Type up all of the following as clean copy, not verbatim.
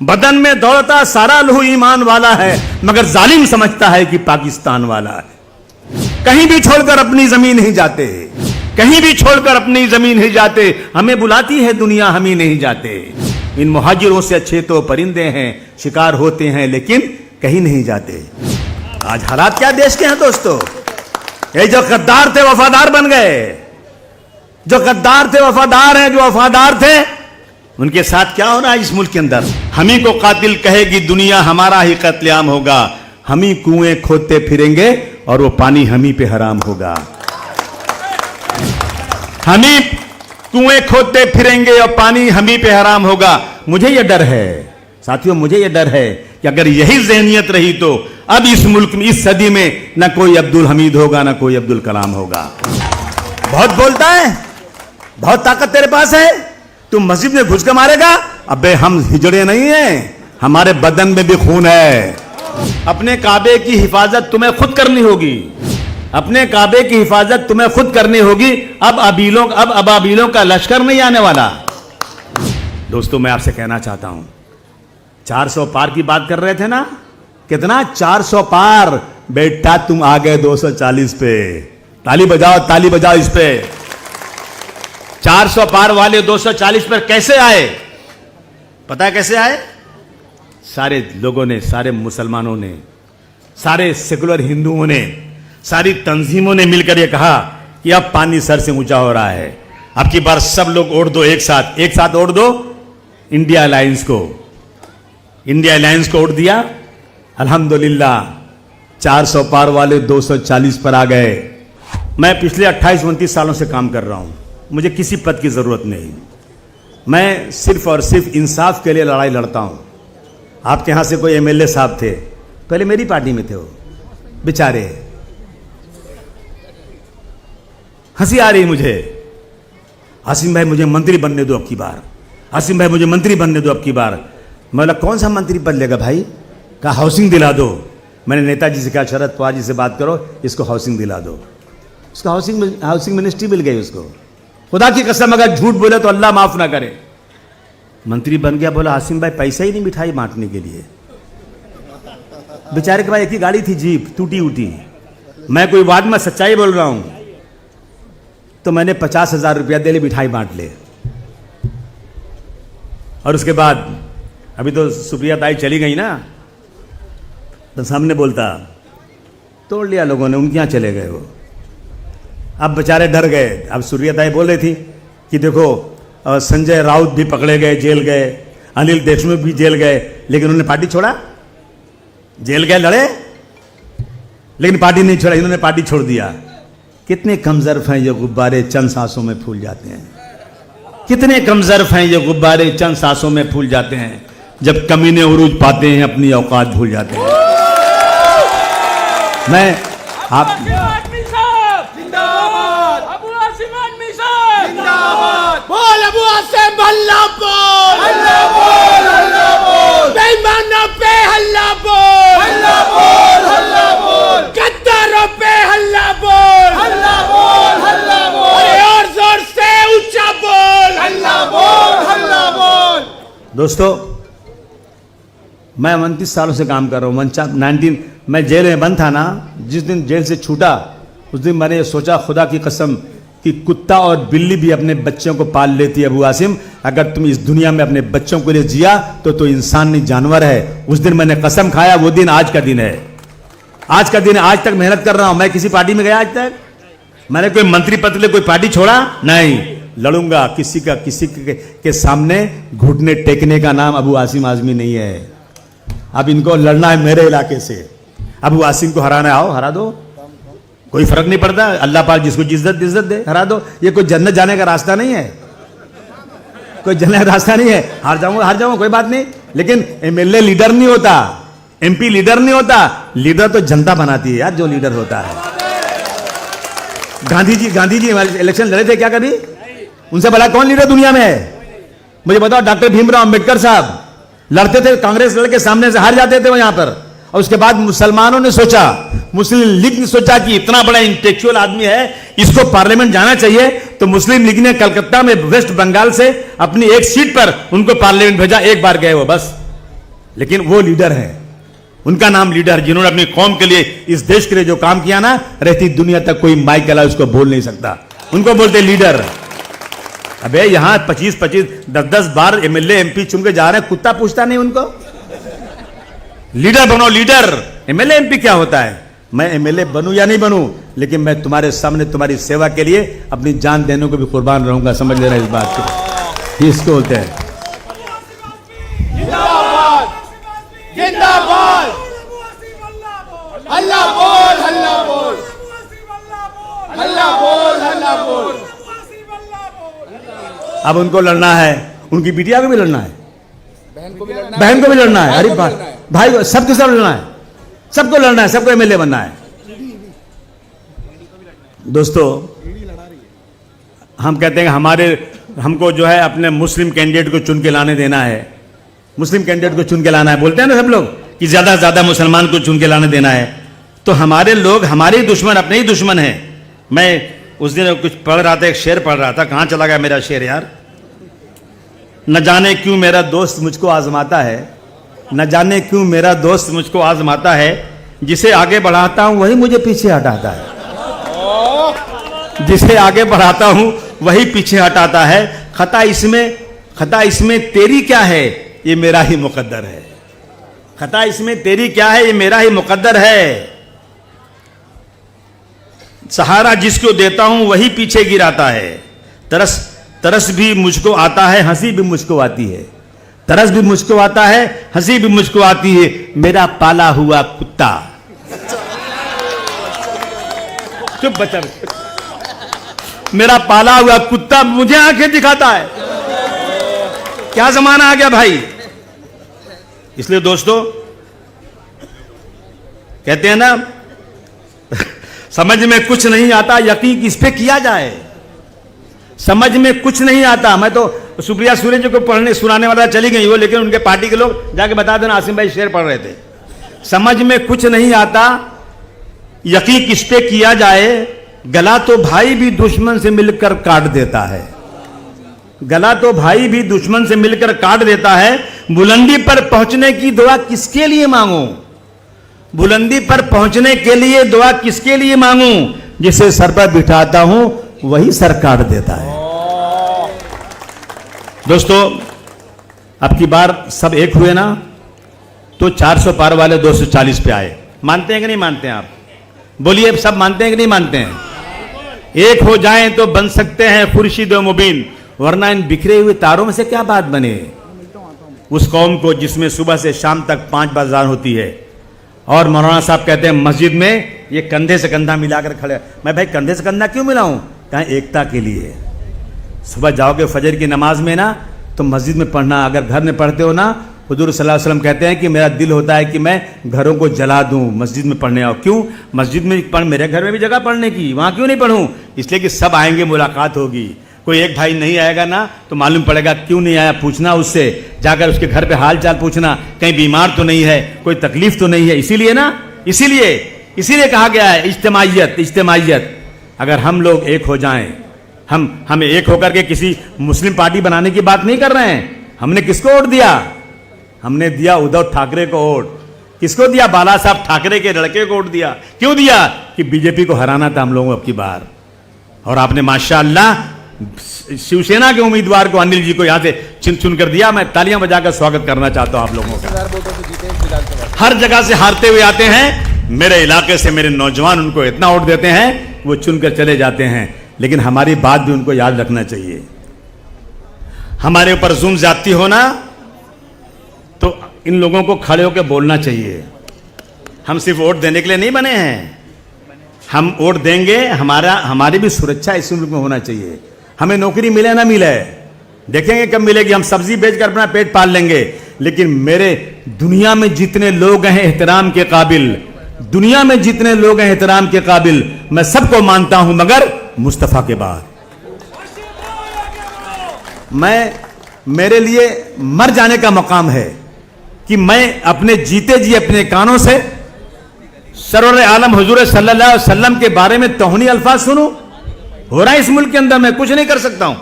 बदन में दौड़ता सारा लहू ईमान वाला है, मगर जालिम समझता है कि पाकिस्तान वाला है। कहीं भी छोड़कर अपनी जमीन नहीं जाते, कहीं भी छोड़कर अपनी जमीन नहीं जाते। हमें बुलाती है दुनिया, हम ही नहीं जाते। इन मुहाजिरों से अच्छे तो परिंदे हैं, शिकार होते हैं लेकिन कहीं नहीं जाते। आज हालात क्या देश के हैं दोस्तों। ये जो गद्दार थे वफादार बन गए, जो गद्दार थे वफादार हैं, जो वफादार थे उनके साथ क्या हो रहा है इस मुल्क के अंदर। हम ही को कातिल कहेगी दुनिया, हमारा ही कत्लेआम होगा। हम ही कुएं खोदते फिरेंगे और वो पानी हम ही पे हराम होगा। हम ही कुएं खोदते फिरेंगे और पानी हम ही पे हराम होगा। मुझे यह डर है साथियों, मुझे यह डर है कि अगर यही ज़हनियत रही तो अब इस मुल्क में, इस सदी में ना कोई अब्दुल हमीद होगा, ना कोई अब्दुल कलाम होगा। बहुत बोलता है, बहुत ताकत तेरे पास है, तुम मस्जिद में घुस के मारेगा। अबे हम हिजड़े नहीं हैं, हमारे बदन में भी खून है। अपने काबे की हिफाजत तुम्हें खुद करनी होगी, अपने काबे की हिफाजत तुम्हें खुद करनी होगी। अब अबाबीलों का लश्कर नहीं आने वाला। दोस्तों मैं आपसे कहना चाहता हूं, 400 पार की बात कर रहे थे ना, कितना 400 पार। बेटा तुम आ गए 240 पे। ताली बजाओ इस पे। 400 पार वाले 240 पर कैसे आए? पता है कैसे आए? सारे लोगों ने, सारे मुसलमानों ने, सारे सेकुलर हिंदुओं ने, सारी तंजीमों ने मिलकर यह कहा कि अब पानी सर से ऊंचा हो रहा है, अब की बार सब लोग ओढ़ दो, एक साथ ओढ़ दो इंडिया अलायंस को। इंडिया अलायंस को ओढ़ दिया। अल्हम्दुलिल्लाह 400 पार वाले 240 पर आ गए। मैं पिछले 28-29 सालों से काम कर रहा हूं, मुझे किसी पद की जरूरत नहीं। मैं सिर्फ और सिर्फ इंसाफ के लिए लड़ाई लड़ता हूं। आपके यहां से कोई एमएलए साहब थे, पहले मेरी पार्टी में थे, वो बेचारे, हंसी आ रही मुझे। आसिम भाई मुझे मंत्री बनने दो अब की बार, आसिम भाई मुझे मंत्री बनने दो अब की बार। मैं बोला कौन सा मंत्री बन लेगा भाई? कहा हाउसिंग दिला दो। मैंने नेताजी से कहा शरद पवार जी से बात करो, इसको हाउसिंग दिला दो। उसको हाउसिंग मिनिस्ट्री मिल गई उसको। खुदा की कसम अगर झूठ बोले तो अल्लाह माफ ना करे। मंत्री बन गया। बोला आसिम भाई पैसा ही नहीं मिठाई बांटने के लिए। बेचारे के पास एक ही गाड़ी थी, जीप टूटी उटी। मैं कोई वाद में सच्चाई बोल रहा हूं। तो मैंने 50,000 रुपया दे ले, मिठाई बांट ले। और उसके बाद अभी तो सुप्रिया ताई चली गई ना, तो सामने बोलता तोड़ लिया लोगों ने, उनके यहां चले गए वो। अब बेचारे डर गए। अब सुप्रिया ताई बोल रही थी कि देखो संजय राउत भी पकड़े गए, जेल गए, अनिल देशमुख भी जेल गए, लेकिन उन्होंने पार्टी छोड़ा। जेल गए, लड़े, लेकिन पार्टी नहीं छोड़ा, इन्होंने पार्टी छोड़ दिया। कितने कमजोर हैं ये गुब्बारे, चंद सांसों में फूल जाते हैं। कितने कमजोर हैं ये गुब्बारे, चंद सांसों में फूल जाते हैं। जब कमीने उरूज पाते हैं अपनी औकात भूल जाते हैं। मैं आप बोल अबू आसिम हल्ला बोल, हल्ला बोल, हल्ला बोल, बेईमानों पे हल्ला बोल, हल्ला बोल, हल्ला बोल, गद्दारों पे हल्ला बोल, हल्ला बोल, हल्ला बोल, और जोर से ऊंचा बोल, हल्ला बोल, हल्ला बोल। दोस्तों मैं 29 सालों से काम कर रहा हूँ। 19 मैं जेल में बंद था ना, जिस दिन जेल से छूटा उस दिन मैंने सोचा खुदा की कसम कि कुत्ता और बिल्ली भी अपने बच्चों को पाल लेती है। अबू आसिम अगर तुम इस दुनिया में अपने बच्चों के लिए जिया तो इंसान नहीं जानवर है। उस दिन मैंने कसम खाया, वो दिन आज का दिन है। आज का दिन है। आज तक मेहनत कर रहा हूं। मैं किसी पार्टी में गया आज तक? मैंने कोई मंत्री पद के लिए कोई पार्टी छोड़ा नहीं। लड़ूंगा किसी के सामने घुटने टेकने का नाम अबू आसिम आजमी नहीं है। अब इनको लड़ना है मेरे इलाके से। अबू आसिम को हराना, आओ हरा दो, कोई फर्क नहीं पड़ता। अल्लाह पाक जिसको इज्जत दे, हरा दो। ये कोई जन्नत जाने का रास्ता नहीं है, कोई जन्नत का रास्ता नहीं है। हार जाऊंगा कोई बात नहीं, लेकिन एमएलए लीडर नहीं होता, एमपी लीडर नहीं होता। लीडर तो जनता बनाती है यार, जो लीडर होता है। गांधी जी इलेक्शन लड़े थे क्या कभी? उनसे भला कौन लीडर दुनिया में है? मुझे बताओ। डॉक्टर भीमराव अंबेडकर साहब लड़ते थे, कांग्रेस लड़के सामने से हार जाते थे वहां पर। और उसके बाद मुसलमानों ने सोचा, मुस्लिम लीग ने सोचा कि इतना बड़ा इंटेलेक्चुअल आदमी है, इसको पार्लियामेंट जाना चाहिए। तो मुस्लिम लीग ने कलकत्ता में वेस्ट बंगाल से अपनी एक सीट पर उनको पार्लियामेंट भेजा। एक बार गए वो, बस लेकिन वो लीडर है, उनका नाम लीडर, जिन्होंने अपनी कौम के लिए, इस देश के लिए जो काम किया ना, रहती दुनिया तक कोई माइक के अलावा उसको बोल नहीं सकता, उनको बोलते लीडर। अबे यहां 25-25, 10-10 बार एमएलए एमपी चुन के जा रहे हैं, कुत्ता पूछता नहीं उनको? लीडर बनो, लीडर। एमएलए एमपी क्या होता है? मैं एमएलए बनूं या नहीं बनूं, लेकिन मैं तुम्हारे सामने तुम्हारी सेवा के लिए अपनी जान देने को भी कुर्बान रहूंगा, समझ लेना इस बात को। इसको होते हैं जिंदाबाद जिंदाबाद, हल्ला बोल हल्ला बोल, हल्ला बोल हल्ला बोल। अब उनको लड़ना है, उनकी बिटिया को भी लड़ना है, बहन को भी लड़ना है, बहन को भी लड़ना है, अरे भाई सबके सब लड़ना है, सबको लड़ना है, सबको एमएलए बनना है। दोस्तों, हम कहते हैं कि हमको जो है अपने मुस्लिम कैंडिडेट को चुन के लाने देना है, मुस्लिम कैंडिडेट को चुन के लाना है, बोलते हैं ना सब लोग कि ज्यादा से ज्यादा मुसलमान को चुन के लाने देना है। तो हमारे लोग हमारे ही दुश्मन, अपने ही दुश्मन हैं। मैं उस दिन कुछ पढ़ रहा था, एक शेर पढ़ रहा था, कहां चला गया मेरा शेर यार? न जाने क्यों मेरा दोस्त मुझको आजमाता है, न जाने क्यों मेरा दोस्त मुझको आजमाता है, जिसे आगे बढ़ाता हूं वही मुझे पीछे हटाता है, जिसे आगे बढ़ाता हूं वही पीछे हटाता है। खता इसमें तेरी क्या है, ये मेरा ही मुकद्दर है। खता इसमें तेरी क्या है, ये मेरा ही मुकद्दर है। सहारा जिसको देता हूं वही पीछे गिराता है। तरस भी मुझको आता है, हंसी भी मुझको आती है। तरस भी मुझको आता है, हंसी भी मुझको आती है। मेरा पाला हुआ कुत्ता, चुप बच्चा, मेरा पाला हुआ कुत्ता मुझे आंखें दिखाता है। क्या जमाना आ गया भाई। इसलिए दोस्तों कहते हैं ना, समझ में कुछ नहीं आता, यकीन किस पे किया जाए। समझ में कुछ नहीं आता। मैं तो सुप्रिया सूर्य जी को पढ़ने सुनाने वाला चली गई वो, लेकिन उनके पार्टी के लोग जाके बता देना आसिम भाई शेर पढ़ रहे थे। समझ में कुछ नहीं आता, यकीन किस पे किया जाए। गला तो भाई भी दुश्मन से मिलकर काट देता है, गला तो भाई भी दुश्मन से मिलकर काट देता है। बुलंदी पर पहुंचने की दुआ किसके लिए मांगूं, बुलंदी पर पहुंचने के लिए दुआ किसके लिए मांगूं, जिसे सर पर बिठाता हूं वही सर काट देता है। दोस्तों, अब की बार सब एक हुए ना, तो 400 पार वाले 240 पे आए। मानते हैं कि नहीं मानते हैं आप? बोलिए, सब मानते हैं कि नहीं मानते हैं? एक हो जाएं तो बन सकते हैं खुर्शीद व मुबीन, वरना इन बिखरे हुए तारों में से क्या बात बने। उस कौम को जिसमें सुबह से शाम तक 5 बाजार होती है, और मौलाना साहब कहते हैं मस्जिद में ये कंधे से कंधा मिलाकर खड़े। मैं भाई कंधे से कंधा क्यों मिलाऊं? कहें एकता के लिए। सुबह जाओगे फजर की नमाज में ना, तो मस्जिद में पढ़ना। अगर घर में पढ़ते हो ना, हुजूर सल्लल्लाहु अलैहि वसल्लम कहते हैं कि मेरा दिल होता है कि मैं घरों को जला दूं, मस्जिद में पढ़ने आओ। क्यों? मस्जिद में पढ़, मेरे घर में भी जगह पढ़ने की, वहां क्यों नहीं पढ़ूं? इसलिए कि सब आएंगे, मुलाकात होगी। कोई एक भाई नहीं आएगा ना, तो मालूम पड़ेगा क्यों नहीं आया, पूछना उससे, जाकर उसके घर पे हाल चाल पूछना, कहीं बीमार तो नहीं है, कोई तकलीफ तो नहीं है। इसीलिए ना, इसीलिए कहा गया है इज्तिमाइयत। अगर हम लोग एक हो जाएं, हम एक होकर के किसी मुस्लिम पार्टी बनाने की बात नहीं कर रहे हैं। हमने किसको वोट दिया? हमने दिया उद्धव ठाकरे को वोट। किसको दिया? बाला साहब ठाकरे के लड़के को वोट दिया। क्यों दिया? कि बीजेपी को हराना था हम लोगों को अब की बार। और आपने माशाअल्लाह शिवसेना के उम्मीदवार को, अनिल जी को यहां से चुन कर दिया। मैं तालियां बजाकर स्वागत करना चाहता हूं आप लोगों का। हर जगह से हारते हुए आते हैं, मेरे इलाके से मेरे नौजवान उनको इतना वोट देते हैं, वो चुनकर चले जाते हैं। लेकिन हमारी बात भी उनको याद रखना चाहिए। हमारे ऊपर जुल्म ज्यादती होना, तो इन लोगों को खड़े होकर बोलना चाहिए। हम सिर्फ वोट देने के लिए नहीं बने हैं, हम वोट देंगे, हमारी भी सुरक्षा इस मुल्क में होना चाहिए। हमें नौकरी मिले ना मिले, देखेंगे कब मिलेगी, हम सब्जी बेचकर अपना पेट पाल लेंगे। लेकिन मेरे दुनिया में जितने लोग हैं एहतराम के काबिल, दुनिया में जितने लोग हैं एहतराम के काबिल, मैं सबको मानता हूं, मगर मुस्तफा के बाद। मेरे लिए मर जाने का मकाम है कि मैं अपने जीते जी अपने कानों से सरवर आलम हुजूर सल्लल्लाहु अलैहि वसल्लम के बारे में तौहीनी अल्फाज सुनूं। हो रहा है इस मुल्क के अंदर, मैं कुछ नहीं कर सकता हूं।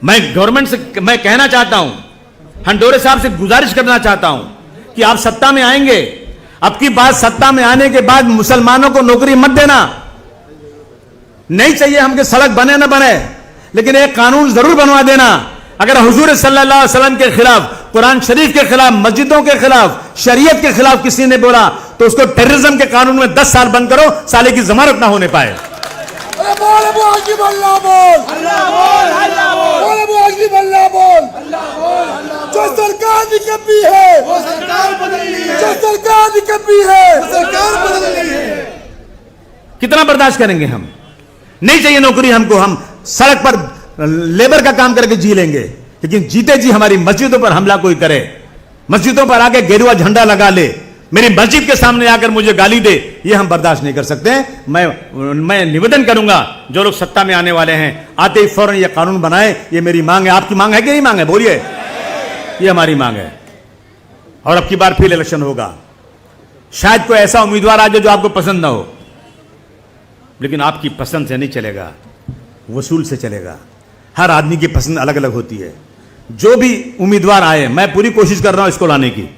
मैं गवर्नमेंट से मैं कहना चाहता हूं हंडोरे साहब से गुजारिश करना चाहता हूं कि आप सत्ता में आएंगे, अब की बात सत्ता में आने के बाद मुसलमानों को नौकरी मत देना। नहीं चाहिए हमके सड़क बने ना बने, लेकिन एक कानून जरूर बनवा देना। अगर हुजूर सल्लल्लाहु अलैहि वसल्लम के खिलाफ, कुरान शरीफ के खिलाफ, मस्जिदों के खिलाफ, शरीयत के खिलाफ किसी ने बोला तो उसको टेररिज्म के कानून में 10 साल बंद करो, साले की जमानत ना होने पाए। अरे बोल अबू आसिफ अल्लाह बोल, अल्लाह बोल, अल्लाह बोल, बोल अबू आसिफ अल्लाह बोल, अल्लाह बोल, अल्लाह। जो सरकार निकम्मी है वो सरकार बदलनी है, जो सरकार निकम्मी है वो सरकार बदलनी है। कितना बर्दाश्त करेंगे हम? नहीं चाहिए नौकरी हमको, हम सड़क पर लेबर का काम करके जी लेंगे, लेकिन जीते जी हमारी मस्जिदों पर हमला कोई करे, मस्जिदों पर आके गेरुआ झंडा लगा ले, मेरी मस्जिद के सामने आकर मुझे गाली दे, ये हम बर्दाश्त नहीं कर सकते। मैं निवेदन करूंगा जो लोग सत्ता में आने वाले हैं, आते ही फौरन ये कानून बनाए। ये मेरी मांग है। आपकी मांग है कि नहीं मांग है? बोलिए। ये हमारी मांग है। और अब की बार फिर इलेक्शन होगा, शायद कोई ऐसा उम्मीदवार आ जाए जो आपको पसंद ना हो, लेकिन आपकी पसंद से नहीं चलेगा, वसूल से चलेगा। हर आदमी की पसंद अलग अलग होती है। जो भी उम्मीदवार आए, मैं पूरी कोशिश कर रहा हूं इसको लाने की,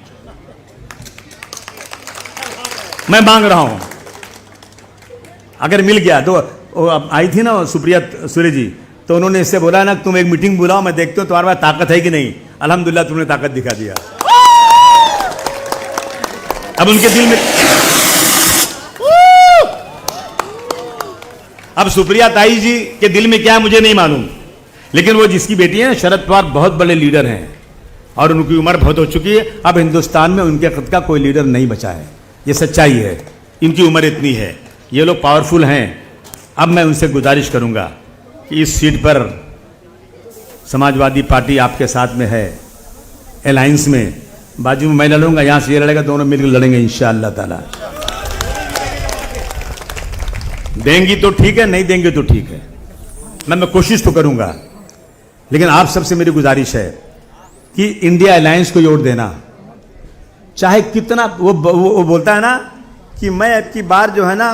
मैं मांग रहा हूं। अगर मिल गया तो अब आई थी ना सुप्रिया सुरे जी, तो उन्होंने इससे बोला ना तुम एक मीटिंग बुलाओ, मैं देखती हूं तुम्हारे पास ताकत है कि नहीं। अल्हम्दुलिल्लाह तुमने ताकत दिखा दिया। अब उनके दिल में, अब सुप्रिया ताई जी के दिल में क्या है मुझे नहीं मालूम, लेकिन वो जिसकी बेटी है शरद पवार बहुत बड़े लीडर हैं और उनकी उम्र बहुत हो चुकी है। अब हिंदुस्तान में उनके खुद का कोई लीडर नहीं बचा है, ये सच्चाई है। इनकी उम्र इतनी है, ये लोग पावरफुल हैं। अब मैं उनसे गुजारिश करूंगा कि इस सीट पर समाजवादी पार्टी आपके साथ में है, अलायंस में, बाजू में मैं लड़ूंगा, यहां से ये लड़ेगा, दोनों मिलकर लड़ेंगे इंशाअल्लाह ताला। देंगी तो ठीक है, नहीं देंगे तो ठीक है, मैं कोशिश तो करूंगा। लेकिन आप सबसे मेरी गुजारिश है कि इंडिया अलायंस को वोट देना, चाहे कितना वो बोलता है ना कि मैं अब की बार जो है ना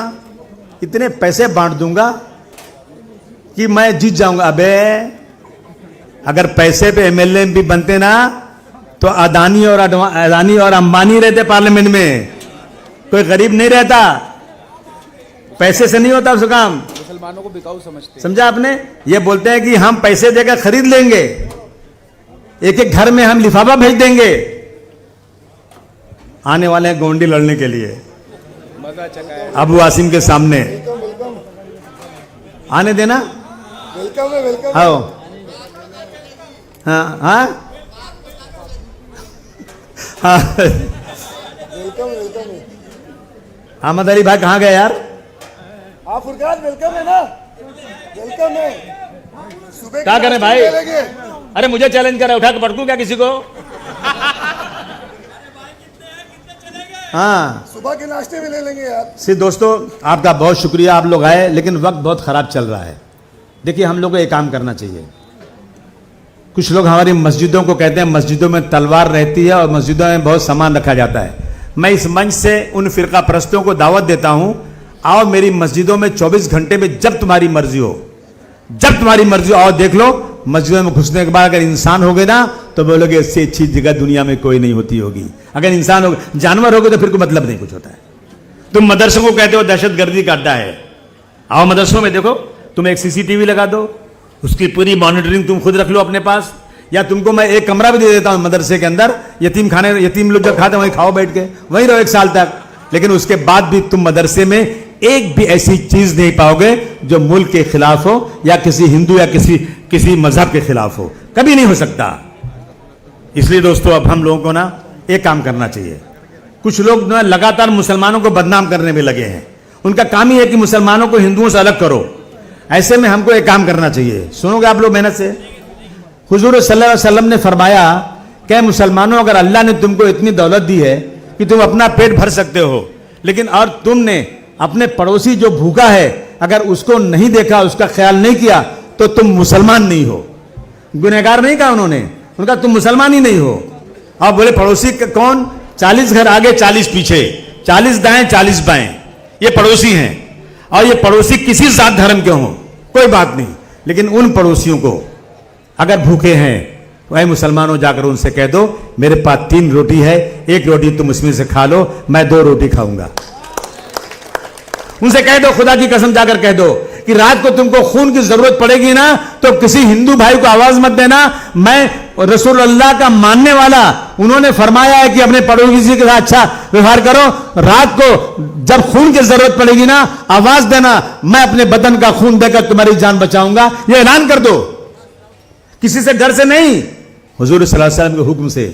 इतने पैसे बांट दूंगा कि मैं जीत जाऊंगा। अबे अगर पैसे पे एमएलए भी बनते ना तो अदानी और अंबानी रहते पार्लियामेंट में, कोई गरीब नहीं रहता। पैसे से नहीं होता उसका काम। मुसलमानों को बिकाऊ समझते हैं। समझा आपने? ये बोलते हैं कि हम पैसे देकर खरीद लेंगे, एक एक घर में हम लिफाफा भेज देंगे। आने वाले हैं गोंडी लड़ने के लिए मजा चकाया। अबू आसिम के सामने आने देना। वेलकम है, वेलकम। आओ। हाँ हाँ हाँ। वेलकम, वेलकम है। अहमद अली भाई कहाँ गए यार? हाँ फुरकान, वेलकम है ना, वेलकम है। सुबह क्या करें भाई? ले लेंगे। अरे मुझे चैलेंज करे, उठा के पटकूं क्या किसी को? हाँ सुबह के नाश्ते में ले लेंगे यार। सी दोस्तों, आपका बहुत शुक्रिया, आप लोग आए, लेकिन वक्त बहुत खराब चल रहा है। देखिए हम लोग को एक काम करना चाहिए। कुछ लोग हमारी मस्जिदों को कहते हैं मस्जिदों में तलवार रहती है और मस्जिदों में बहुत सामान रखा जाता है। मैं इस मंच से उन फिरका परस्तों को दावत देता हूं, आओ मेरी मस्जिदों में 24 घंटे में जब तुम्हारी मर्जी हो, जब तुम्हारी मर्जी हो, आओ देख लो। मस्जिदों में घुसने के बाद अगर इंसान हो गए ना तो बोलोगे इससे अच्छी जगह दुनिया में कोई नहीं होती होगी। अगर इंसान हो, जानवर हो गए तो फिर कोई मतलब नहीं कुछ होता है। तुम मदरसों को कहते हो दहशतगर्दी का अड्डा है, आओ मदरसों में देखो, तुम एक सीसीटीवी लगा दो, उसकी पूरी मॉनिटरिंग तुम खुद रख लो अपने पास, या तुमको मैं एक कमरा भी दे देता हूं मदरसे के अंदर, यतीम लोग जब खाते हैं वहीं खाओ बैठ के, वहीं रहो 1 साल तक। लेकिन उसके बाद भी तुम मदरसे में एक भी ऐसी चीज नहीं पाओगे जो मुल्क के खिलाफ हो या किसी हिंदू या किसी मजहब के खिलाफ हो, कभी नहीं हो सकता। इसलिए दोस्तों अब हम लोगों को ना एक काम करना चाहिए। कुछ लोग ना लगातार मुसलमानों को बदनाम करने में लगे हैं, उनका काम ही है कि मुसलमानों को हिंदुओं से अलग करो। ऐसे में हमको एक काम करना चाहिए, सुनोगे आप लोग मेहनत से। हुजूर सल्लल्लाहु अलैहि वसल्लम ने फरमाया कि मुसलमानों, अगर अल्लाह ने तुमको इतनी दौलत दी है कि तुम अपना पेट भर सकते हो, लेकिन और तुमने अपने पड़ोसी जो भूखा है अगर उसको नहीं देखा, उसका ख्याल नहीं किया, तो तुम मुसलमान नहीं हो। गुनहगार नहीं कहा उन्होंने, उनका तुम मुसलमान ही नहीं हो। अब बोले पड़ोसी कौन? 40 घर आगे 40 पीछे, 40 दाएं 40 बाएं, ये पड़ोसी हैं। और ये पड़ोसी किसी जात धर्म के हों कोई बात नहीं, लेकिन उन पड़ोसियों को अगर भूखे हैं वही मुसलमानों जाकर उनसे कह दो मेरे पास 3 रोटी है, 1 रोटी तुम उसमें से खा लो, मैं 2 रोटी खाऊंगा। उनसे कह दो, खुदा की कसम जाकर कह दो कि रात को तुमको खून की जरूरत पड़ेगी ना तो किसी हिंदू भाई को आवाज मत देना, मैं रसूल अल्लाह का मानने वाला, उन्होंने फरमाया है कि अपने पड़ोसी के साथ अच्छा व्यवहार करो, रात को जब खून की जरूरत पड़ेगी ना आवाज देना, मैं अपने बदन का खून देकर तुम्हारी जान बचाऊंगा। यह ऐलान कर दो, किसी से डर से नहीं, हुजूर सल्लल्लाहु अलैहि वसल्लम के हुक्म से।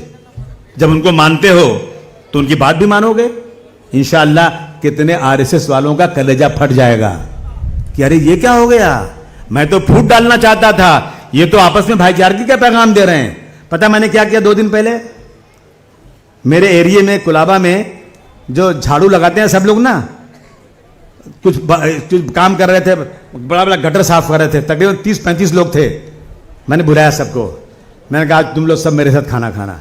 जब उनको मानते हो तो उनकी बात भी मानोगे, इंशाअल्लाह कितने आरएसएस वालों का कलेजा फट जाएगा कि अरे ये क्या हो गया, मैं तो फूट डालना चाहता था, ये तो आपस में भाईचारगी का पैगाम दे रहे हैं। पता मैंने क्या किया 2 दिन पहले, मेरे एरिया में कुलाबा में जो झाड़ू लगाते हैं सब लोग ना, कुछ काम कर रहे थे, बड़ा बड़ा गटर साफ कर रहे थे, तकरीबन 30-35 लोग थे। मैंने बुलाया सबको, मैंने कहा तुम लोग सब मेरे साथ खाना खाना।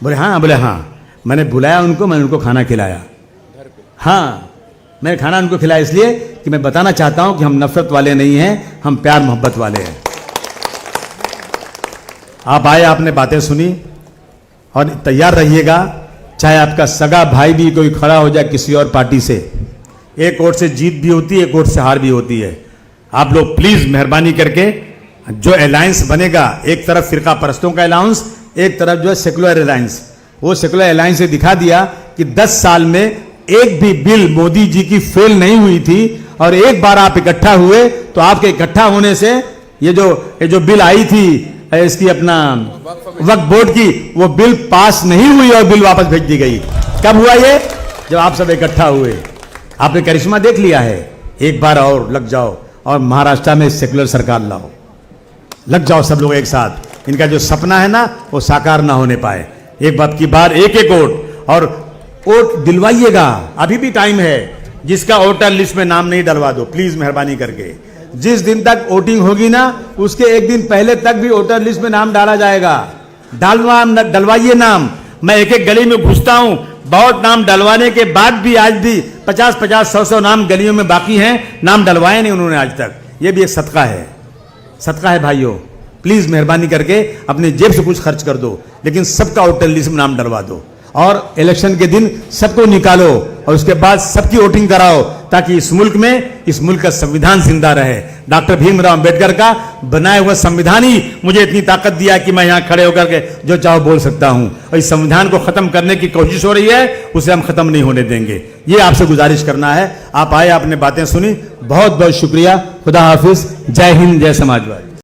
बोले हाँ, मैंने बुलाया उनको, मैंने उनको खाना खिलाया। हाँ, मैं खाना उनको खिलाया इसलिए कि मैं बताना चाहता हूं कि हम नफरत वाले नहीं हैं, हम प्यार मोहब्बत वाले हैं। आप आए, आपने बातें सुनी और तैयार रहिएगा, चाहे आपका सगा भाई भी कोई खड़ा हो जाए किसी और पार्टी से, एक वोट से जीत भी होती है, एक वोट से हार भी होती है। आप लोग प्लीज मेहरबानी करके जो अलायंस बनेगा, एक तरफ फिरका परस्तों का अलायंस, एक तरफ जो है सेकुलर अलायंस, वो सेकुलर अलायंस से दिखा दिया कि 10 साल में एक भी बिल मोदी जी की फेल नहीं हुई थी, और एक बार आप इकट्ठा हुए तो आपके इकट्ठा होने से ये जो बिल आई थी इसकी अपना वक्फ बोर्ड की, वो बिल पास नहीं हुई और बिल वापस भेज दी गई। कब हुआ ये? जब आप सब इकट्ठा हुए। आपने करिश्मा देख लिया है, एक बार और लग जाओ और महाराष्ट्र में सेकुलर सरकार लाओ, लग जाओ सब लोग एक साथ। इनका जो सपना है ना वो साकार ना होने पाए। एक बात की बार, एक वोट, और वोट दिलवाइएगा, अभी भी टाइम है। जिसका वोटर लिस्ट में नाम नहीं डलवा दो प्लीज मेहरबानी करके। जिस दिन तक वोटिंग होगी ना उसके एक दिन पहले तक भी वोटर लिस्ट में नाम डाला जाएगा। डलवाइए नाम। मैं एक एक गली में घुसता हूं, बहुत नाम डलवाने के बाद भी आज भी 50-50, 100-100 नाम गलियों में बाकी हैं, नाम डलवाए नहीं उन्होंने आज तक। ये भी एक सदका है, सदका है भाइयों। प्लीज मेहरबानी करके अपने जेब से कुछ खर्च कर दो, लेकिन सबका वोटर लिस्ट में नाम डलवा दो, और इलेक्शन के दिन सबको निकालो और उसके बाद सबकी वोटिंग कराओ, ताकि इस मुल्क का संविधान जिंदा रहे। डॉक्टर भीमराव अंबेडकर का बनाया हुआ संविधान ही मुझे इतनी ताकत दिया कि मैं यहां खड़े होकर के जो चाहो बोल सकता हूं, और इस संविधान को खत्म करने की कोशिश हो रही है, उसे हम खत्म नहीं होने देंगे। ये आपसे गुजारिश करना है। आप आए, आपने बातें सुनी, बहुत बहुत शुक्रिया। खुदा हाफिज, जय हिंद, जय समाजवादी।